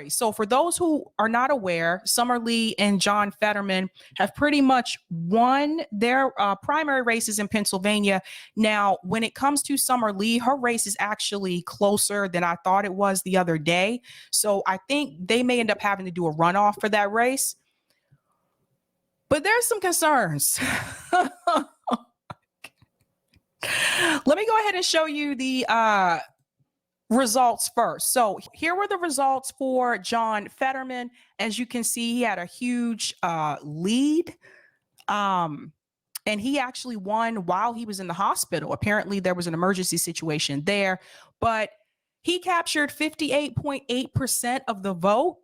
So for those who are not aware, Summer Lee and John Fetterman have pretty much won their primary races in Pennsylvania. Now, when it comes to Summer Lee, her race is actually closer than I thought it was the other day. So I think they may end up having to do a runoff for that race. But there's some concerns. Let me go ahead and show you the results first. So here were the results for John Fetterman. As you can see, he had a huge lead. And he actually won while he was in the hospital. Apparently there was an emergency situation there, but he captured 58.8% of the vote.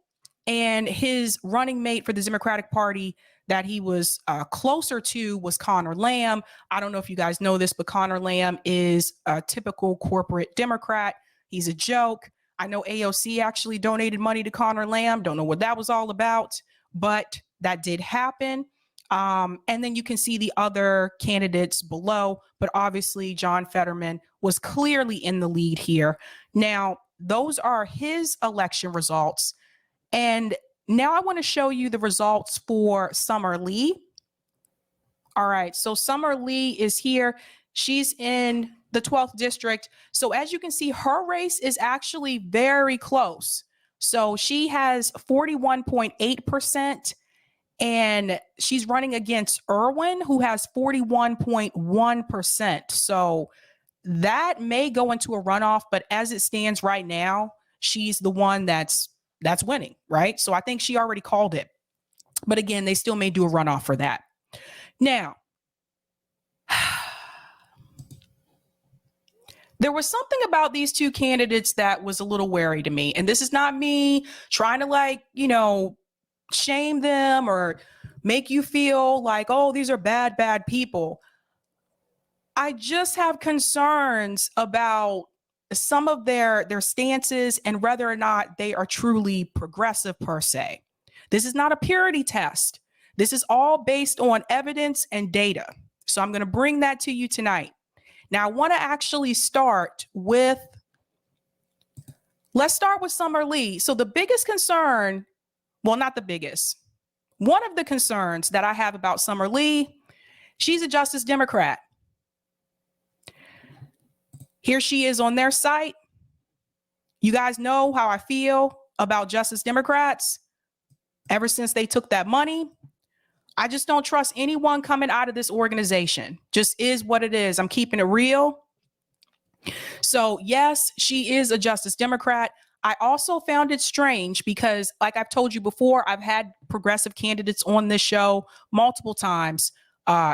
And his running mate for the Democratic Party that he was closer to was Connor Lamb. I don't know if you guys know this, but Connor Lamb is a typical corporate Democrat. He's a joke. I know AOC actually donated money to Connor Lamb. Don't know what that was all about, but that did happen. And then you can see the other candidates below, but obviously John Fetterman was clearly in the lead here. Now, those are his election results. And now I want to show you the results for Summer Lee. All right, so Summer Lee is here. She's in the 12th district. So as you can see, her race is actually very close. So she has 41.8%, and she's running against Irwin, who has 41.1%. So that may go into a runoff, but as it stands right now, she's the one that's winning, right? So I think she already called it. But again, they still may do a runoff for that. Now, there was something about these two candidates that was a little wary to me. And this is not me trying to shame them or make you feel like, oh, these are bad people. I just have concerns about some of their stances and whether or not they are truly progressive per se. This is not a purity test. This is all based on evidence and data. So I'm going to bring that to you tonight. Now I want to actually let's start with Summer Lee. So the biggest concern, well, not the biggest, one of the concerns that I have about Summer Lee, she's a Justice Democrat. Here she is on their site. You guys know how I feel about Justice Democrats ever since they took that money. I just don't trust anyone coming out of this organization. Just is what it is. I'm keeping it real. So yes, she is a Justice Democrat. I also found it strange because, like I've told you before, I've had progressive candidates on this show multiple times.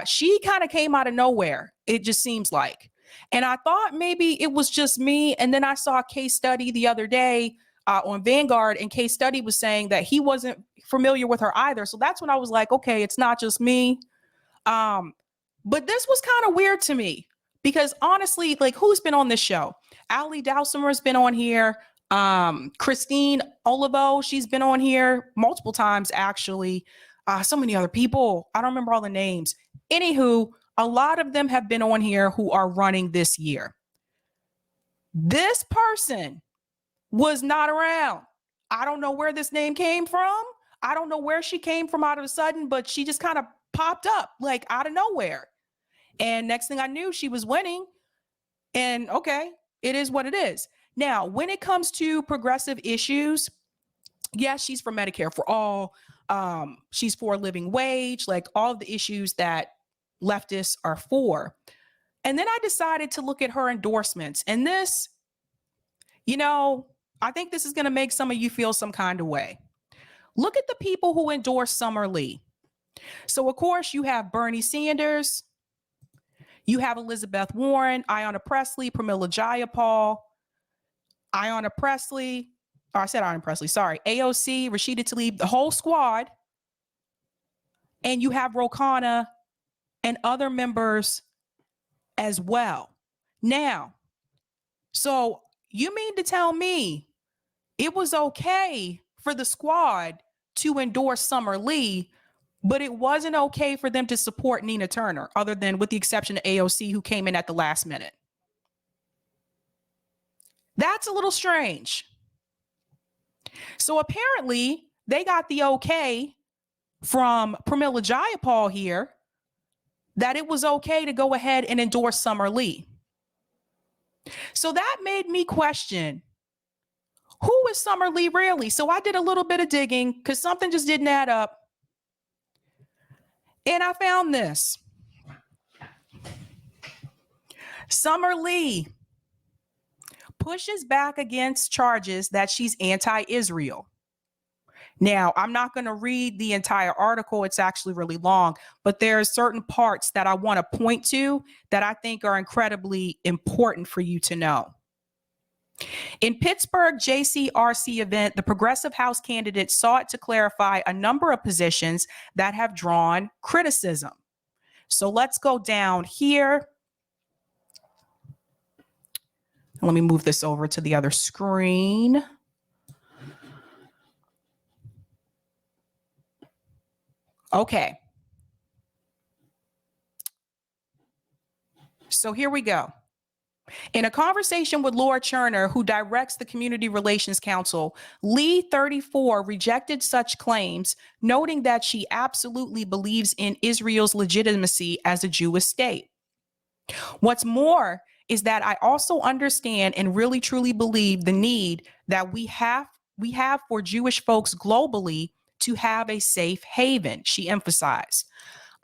She kind of came out of nowhere, it just seems like. And I thought maybe it was just me. And then I saw a case study the other day on Vanguard, and case study was saying that he wasn't familiar with her either. So that's when I was like, okay, it's not just me. But this was kind of weird to me because honestly, like, who's been on this show? Ali Dowsimer's been on here. Christine Olivo, she's been on here multiple times, actually. So many other people. I don't remember all the names. Anywho, a lot of them have been on here who are running this year. This person was not around. I don't know where this name came from. I don't know where she came from out of a sudden, but she just kind of popped up like out of nowhere. And next thing I knew, she was winning. And okay, it is what it is. Now, when it comes to progressive issues, yes, she's for Medicare for all. She's for a living wage, like all of the issues that leftists are for. And then I decided to look at her endorsements. And this, I think this is going to make some of you feel some kind of way. Look at the people who endorse Summer Lee. So, of course, you have Bernie Sanders. You have Elizabeth Warren, Ayanna Pressley, Pramila Jayapal, Ayanna Pressley. Oh, I said Ayanna Pressley. Sorry. AOC, Rashida Tlaib, the whole squad. And you have Ro Khanna and other members as well. Now, so you mean to tell me it was okay for the squad to endorse Summer Lee, but it wasn't okay for them to support Nina Turner, other than with the exception of AOC, who came in at the last minute? That's a little strange. So apparently they got the okay from Pramila Jayapal here that it was okay to go ahead and endorse Summer Lee. So that made me question, who is Summer Lee really? So I did a little bit of digging because something just didn't add up. And I found this. Summer Lee pushes back against charges that she's anti-Israel. Now, I'm not going to read the entire article. It's actually really long, but there are certain parts that I want to point to that I think are incredibly important for you to know. In Pittsburgh JCRC event, the Progressive House candidate sought to clarify a number of positions that have drawn criticism. So let's go down here. Let me move this over to the other screen. Okay. So here we go. In a conversation with Laura Cherner, who directs the Community Relations Council, Lee, 34, rejected such claims, noting that she absolutely believes in Israel's legitimacy as a Jewish state. What's more is that I also understand and really truly believe the need that we have for Jewish folks globally to have a safe haven, she emphasized.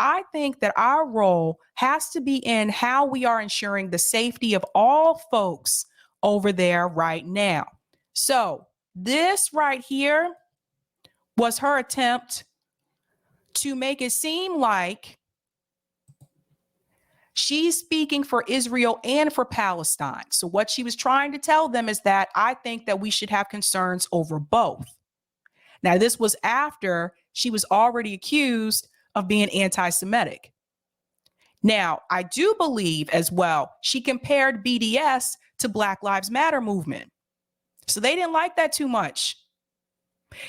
I think that our role has to be in how we are ensuring the safety of all folks over there right now. So this right here was her attempt to make it seem like she's speaking for Israel and for Palestine. So what she was trying to tell them is that I think that we should have concerns over both. Now, this was after she was already accused of being anti-Semitic. Now, I do believe as well, she compared BDS to Black Lives Matter movement. So they didn't like that too much.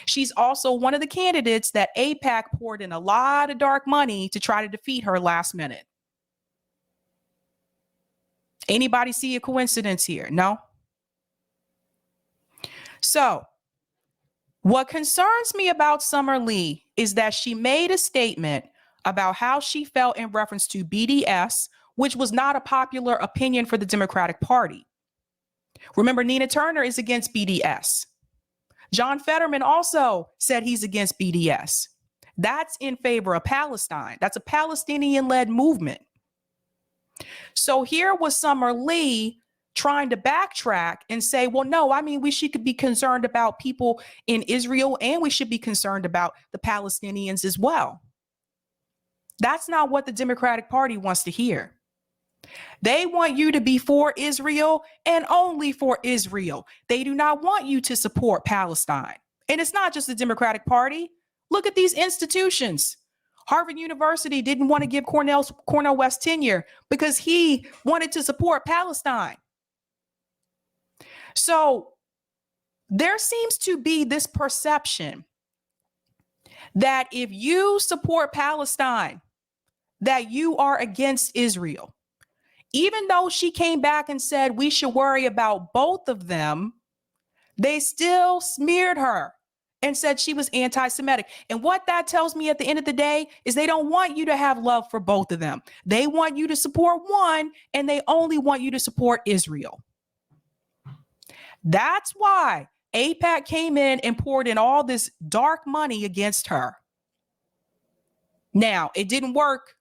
She's also one of the candidates that AIPAC poured in a lot of dark money to try to defeat her last minute. Anybody see a coincidence here? No? So what concerns me about Summer Lee is that she made a statement about how she felt in reference to BDS, which was not a popular opinion for the Democratic Party. Remember, Nina Turner is against BDS. John Fetterman also said he's against BDS. That's in favor of Palestine. That's a Palestinian-led movement. So here was Summer Lee trying to backtrack and say, well, no, I mean, we should be concerned about people in Israel and we should be concerned about the Palestinians as well. That's not what the Democratic Party wants to hear. They want you to be for Israel and only for Israel. They do not want you to support Palestine. And it's not just the Democratic Party. Look at these institutions. Harvard University didn't want to give Cornell West tenure because he wanted to support Palestine. So there seems to be this perception that if you support Palestine, that you are against Israel. Even though she came back and said we should worry about both of them, they still smeared her and said she was anti-Semitic. And what that tells me at the end of the day is they don't want you to have love for both of them. They want you to support one, and they only want you to support Israel. That's why AIPAC came in and poured in all this dark money against her. Now, it didn't work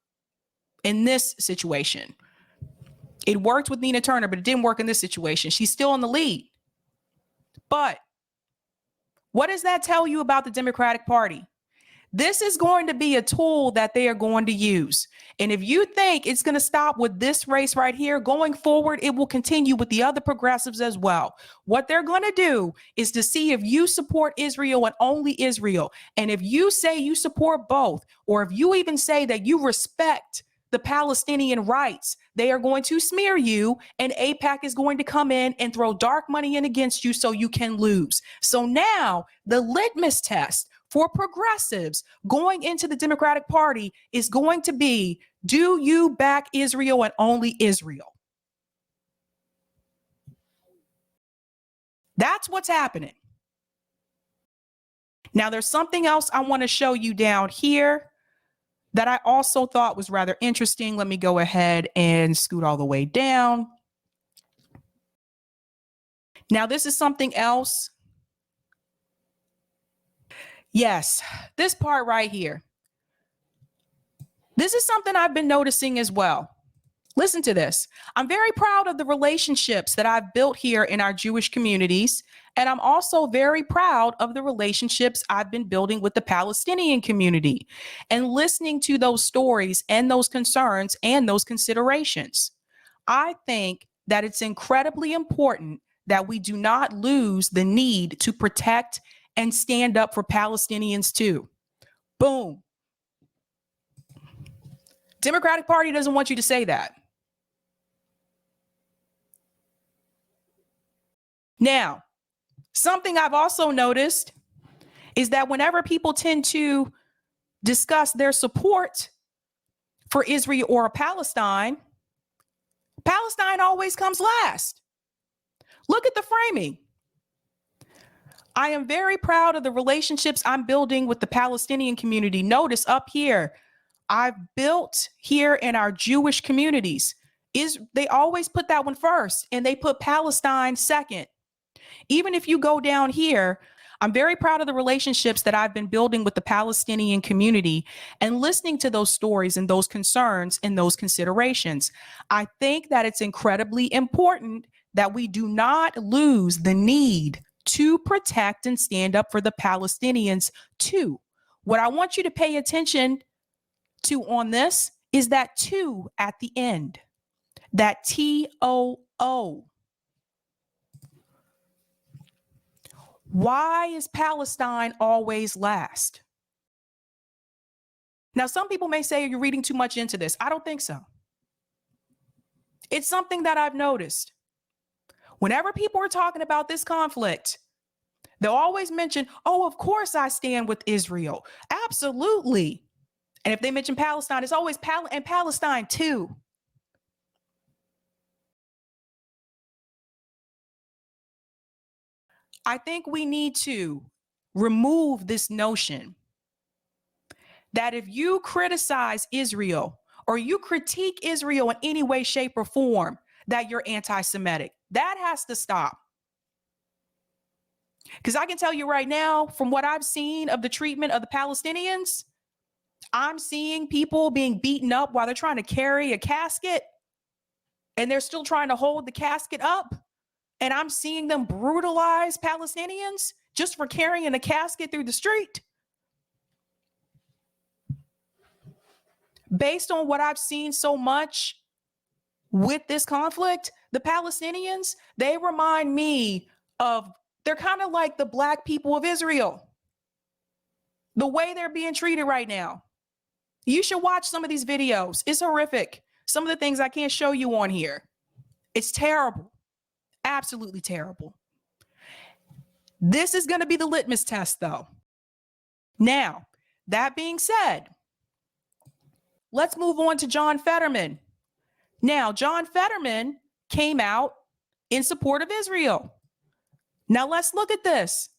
in this situation. It worked with Nina Turner, but it didn't work in this situation. She's still in the lead. But what does that tell you about the Democratic Party? This is going to be a tool that they are going to use. And if you think it's going to stop with this race right here, going forward, it will continue with the other progressives as well. What they're going to do is to see if you support Israel and only Israel. And if you say you support both, or if you even say that you respect the Palestinian rights, they are going to smear you, and AIPAC is going to come in and throw dark money in against you so you can lose. So now the litmus test for progressives going into the Democratic Party is going to be, do you back Israel and only Israel? That's what's happening. Now, there's something else I want to show you down here that I also thought was rather interesting. Let me go ahead and scoot all the way down. Now, this is something else. Yes, this part right here. This is something I've been noticing as well. Listen to this. I'm very proud of the relationships that I've built here in our Jewish communities. And I'm also very proud of the relationships I've been building with the Palestinian community and listening to those stories and those concerns and those considerations. I think that it's incredibly important that we do not lose the need to protect and stand up for Palestinians too. Boom. Democratic Party doesn't want you to say that. Now, something I've also noticed is that whenever people tend to discuss their support for Israel or Palestine, Palestine always comes last. Look at the framing. I am very proud of the relationships I'm building with the Palestinian community. Notice up here, I've built here in our Jewish communities. They always put that one first, and they put Palestine second. Even if you go down here, I'm very proud of the relationships that I've been building with the Palestinian community and listening to those stories and those concerns and those considerations. I think that it's incredibly important that we do not lose the need to protect and stand up for the Palestinians too. What I want you to pay attention to on this is that two at the end, that TOO. Why is Palestine always last? Now, some people may say you're reading too much into this. I don't think so. It's something that I've noticed. Whenever people are talking about this conflict, they'll always mention, oh, of course I stand with Israel. Absolutely. And if they mention Palestine, it's always Palestine too. I think we need to remove this notion that if you criticize Israel or you critique Israel in any way, shape, or form, that you're anti-Semitic. That has to stop. Because I can tell you right now, from what I've seen of the treatment of the Palestinians, I'm seeing people being beaten up while they're trying to carry a casket and they're still trying to hold the casket up. And I'm seeing them brutalize Palestinians just for carrying a casket through the street. Based on what I've seen so much with this conflict, the Palestinians, they remind me of, they're kind of like the Black people of Israel. The way they're being treated right now. You should watch some of these videos. It's horrific. Some of the things I can't show you on here. It's terrible. Absolutely terrible. This is going to be the litmus test, though. Now, that being said, let's move on to John Fetterman. Now, John Fetterman came out in support of Israel. Now, let's look at this.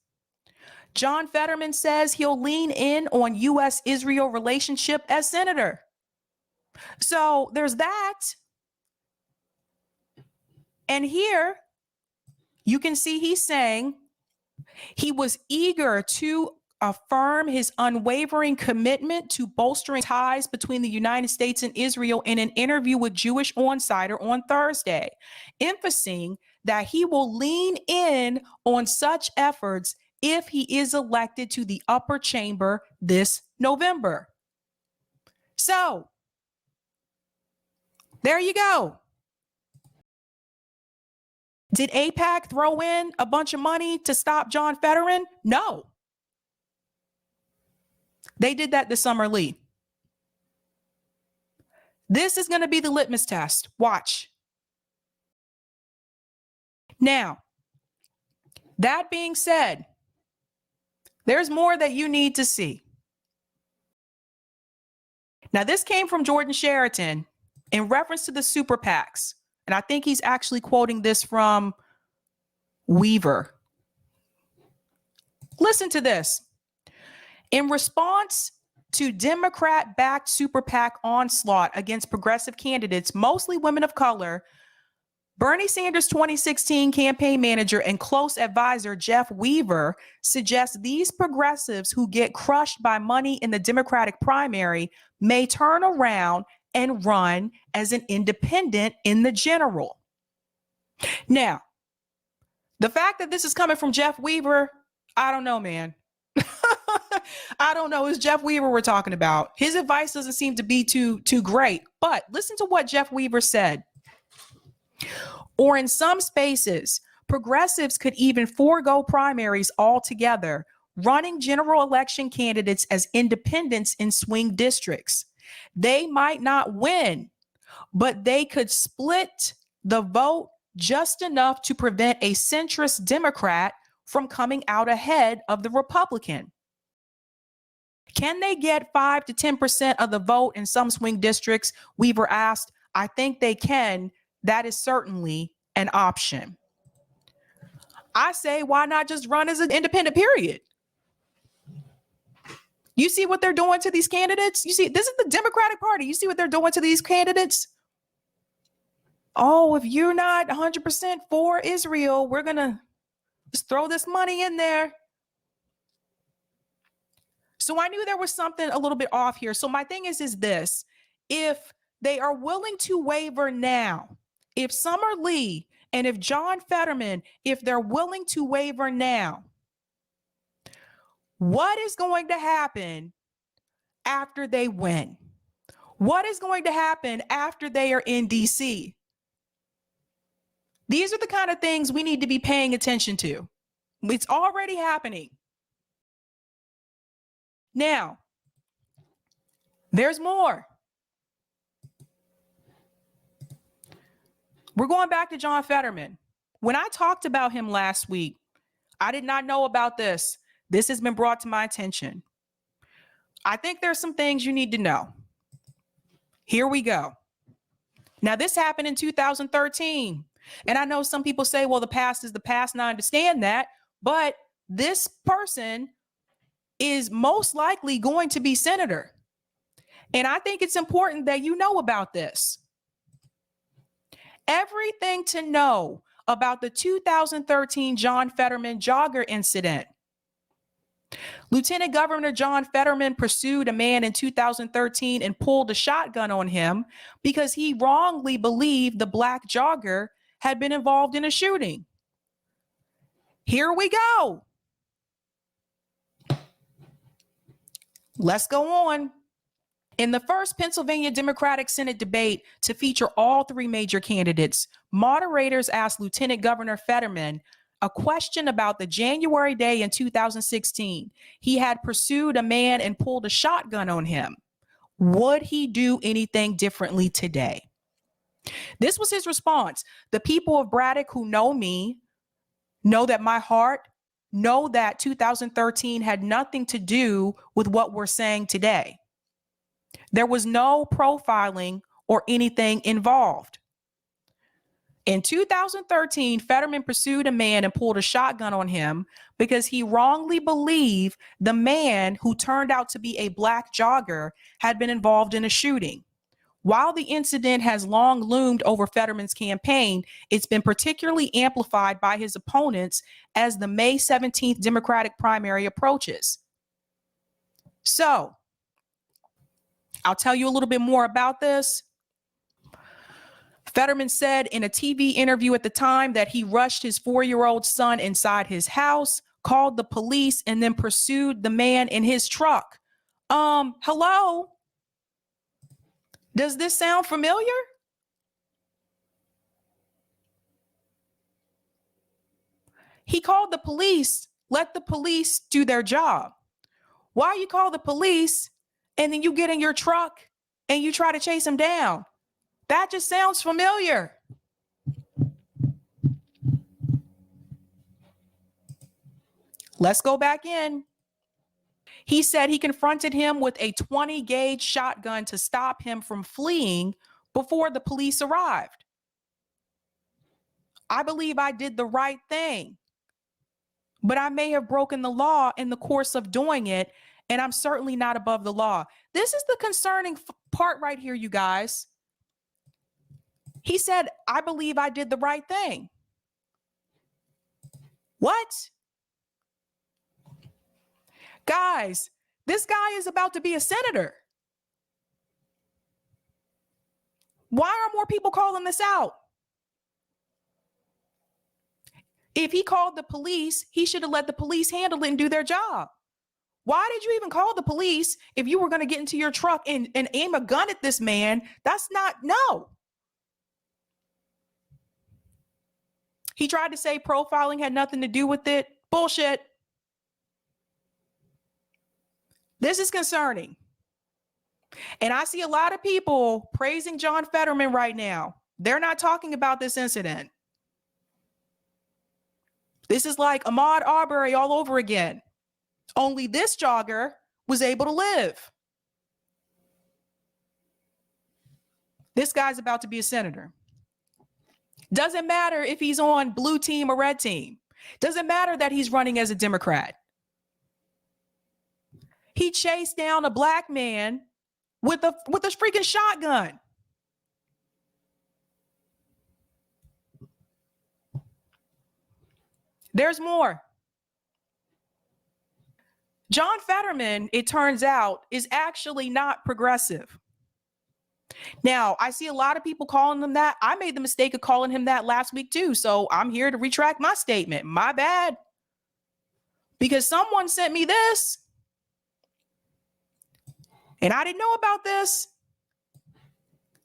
John Fetterman says he'll lean in on U.S.-Israel relationship as senator. So there's that. And here you can see he's saying he was eager to affirm his unwavering commitment to bolstering ties between the United States and Israel in an interview with Jewish Insider on Thursday, emphasizing that he will lean in on such efforts if he is elected to the upper chamber this November. So, there you go. Did AIPAC throw in a bunch of money to stop John Fetterman? No. They did that this summer, Lee. This is going to be the litmus test. Watch. Now, that being said, there's more that you need to see. Now, this came from Jordan Sheraton in reference to the super PACs. And I think he's actually quoting this from Weaver. Listen to this. In response to Democrat-backed super PAC onslaught against progressive candidates, mostly women of color, Bernie Sanders' 2016 campaign manager and close advisor Jeff Weaver suggests these progressives who get crushed by money in the Democratic primary may turn around and run as an independent in the general. Now, the fact that this is coming from Jeff Weaver, I don't know, man. I don't know. It's Jeff Weaver we're talking about. His advice doesn't seem to be too great. But listen to what Jeff Weaver said. Or in some spaces, progressives could even forego primaries altogether, running general election candidates as independents in swing districts. They might not win, but they could split the vote just enough to prevent a centrist Democrat from coming out ahead of the Republican. Can they get 5 to 10% of the vote in some swing districts? Weaver asked. I think they can. That is certainly an option. I say, why not just run as an independent, period? You see what they're doing to these candidates? You see, this is the Democratic Party. You see what they're doing to these candidates? Oh, if you're not 100% for Israel, we're going to just throw this money in there. So I knew there was something a little bit off here. So my thing is this. If they are willing to waver now, if Summer Lee and if John Fetterman, if they're willing to waver now, what is going to happen after they win? What is going to happen after they are in DC? These are the kind of things we need to be paying attention to. It's already happening. Now, there's more. We're going back to John Fetterman. When I talked about him last week, I did not know about this. This has been brought to my attention. I think there's some things you need to know. Here we go. Now, this happened in 2013. And I know some people say, well, the past is the past, and I understand that. But this person is most likely going to be senator. And I think it's important that you know about this. Everything to know about the 2013 John Fetterman jogger incident. Lieutenant Governor John Fetterman pursued a man in 2013 and pulled a shotgun on him because he wrongly believed the black jogger had been involved in a shooting. Here we go. Let's go on. In the first Pennsylvania Democratic Senate debate to feature all three major candidates, moderators asked Lieutenant Governor Fetterman a question about the January day in 2016. He had pursued a man and pulled a shotgun on him. Would he do anything differently today? This was his response. The people of Braddock who know me, know that my heart, know that 2013 had nothing to do with what we're saying today. There was no profiling or anything involved. In 2013, Fetterman pursued a man and pulled a shotgun on him because he wrongly believed the man who turned out to be a black jogger had been involved in a shooting. While the incident has long loomed over Fetterman's campaign, it's been particularly amplified by his opponents as the May 17th Democratic primary approaches. So, I'll tell you a little bit more about this. Fetterman said in a TV interview at the time that he rushed his 4-year-old son inside his house, called the police, and then pursued the man in his truck. Hello? Does this sound familiar? He called the police, let the police do their job. Why you call the police and then you get in your truck and you try to chase him down? That just sounds familiar. Let's go back in. He said he confronted him with a 20 gauge shotgun to stop him from fleeing before the police arrived. I believe I did the right thing, but I may have broken the law in the course of doing it. and I'm certainly not above the law. This is the concerning part right here, you guys. He said, I believe I did the right thing. What? Guys, this guy is about to be a senator. Why are more people calling this out? If he called the police, he should have let the police handle it and do their job. Why did you even call the police if you were going to get into your truck and aim a gun at this man? That's not, no. He tried to say profiling had nothing to do with it. Bullshit. This is concerning. And I see a lot of people praising John Fetterman right now. They're not talking about this incident. This is like Ahmaud Arbery all over again. Only this jogger was able to live. This guy's about to be a senator. Doesn't matter if he's on blue team or red team. Doesn't matter that he's running as a Democrat. He chased down a black man with a freaking shotgun. There's more. John Fetterman, it turns out, is actually not progressive. Now, I see a lot of people calling him that. I made the mistake of calling him that last week too. So I'm here to retract my statement. My bad. Because someone sent me this. And I didn't know about this.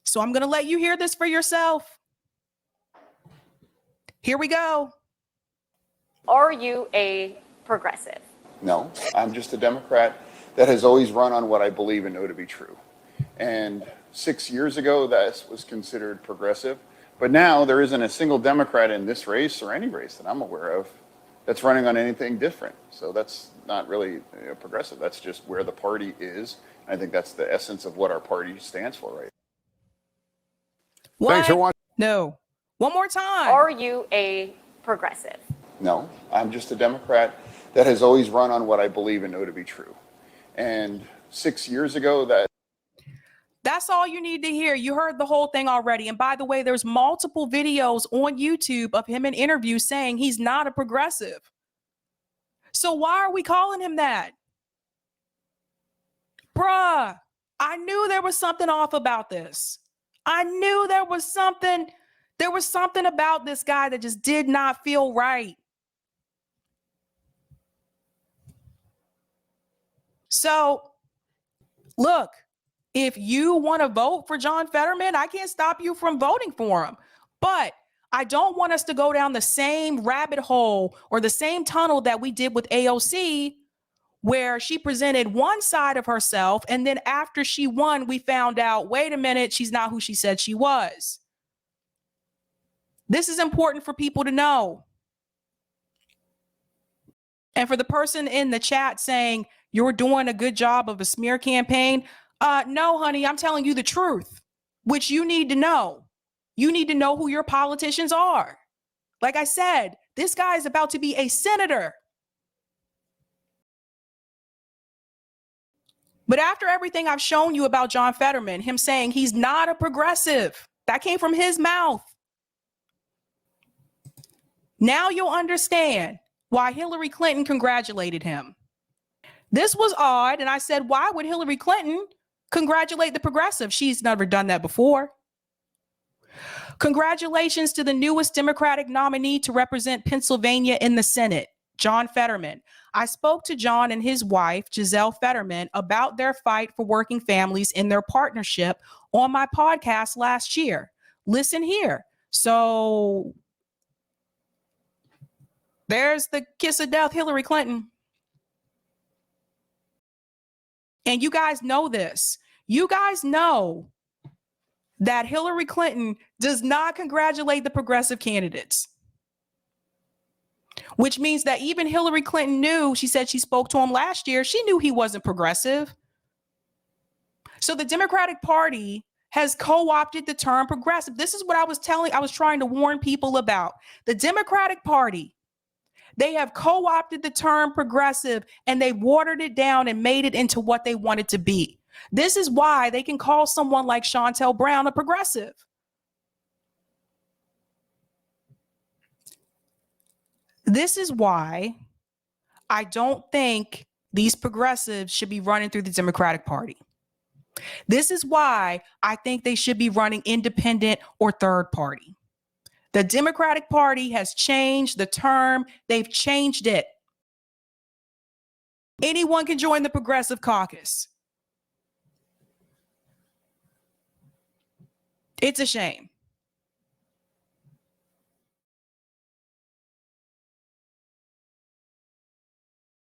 So I'm going to let you hear this for yourself. Here we go. Are you a progressive? No, I'm just a Democrat that has always run on what I believe and know to be true. And 6 years ago, that was considered progressive. But now there isn't a single Democrat in this race or any race that I'm aware of that's running on anything different. So that's not really progressive. That's just where the party is. I think that's the essence of what our party stands for, right? What? Thanks for watching. No. One more time. Are you a progressive? No, I'm just a Democrat that has always run on what I believe and know to be true. And 6 years ago, that's all you need to hear. You heard the whole thing already. And by the way, there's multiple videos on YouTube of him in interviews saying he's not a progressive. So why are we calling him that? Bruh, I knew there was something off about this. I knew there was something about this guy that just did not feel right. So, look, if you want to vote for John Fetterman, I can't stop you from voting for him. But I don't want us to go down the same rabbit hole or the same tunnel that we did with AOC, where she presented one side of herself. And then after she won, we found out, wait a minute, she's not who she said she was. This is important for people to know. And for the person in the chat saying you're doing a good job of a smear campaign, no, honey, I'm telling you the truth, which you need to know. You need to know who your politicians are. Like I said, this guy is about to be a senator. But after everything I've shown you about John Fetterman, him saying he's not a progressive, that came from his mouth. Now you'll understand why Hillary Clinton congratulated him. This was odd. And I said, why would Hillary Clinton congratulate the progressive? She's never done that before. Congratulations to the newest Democratic nominee to represent Pennsylvania in the Senate, John Fetterman. I spoke to John and his wife, Giselle Fetterman, about their fight for working families in their partnership on my podcast last year. Listen here. So there's the kiss of death, Hillary Clinton. And you guys know this. You guys know that Hillary Clinton does not congratulate the progressive candidates, which means that even Hillary Clinton knew, she said she spoke to him last year, she knew he wasn't progressive. So the Democratic Party has co-opted the term progressive. This is what I was trying to warn people about. The Democratic Party, They have co-opted the term progressive and they watered it down and made it into what they want it to be. This is why they can call someone like Shontel Brown a progressive. This is why I don't think these progressives should be running through the Democratic Party. This is why I think they should be running independent or third party. The Democratic Party has changed the term. They've changed it. Anyone can join the Progressive Caucus. It's a shame.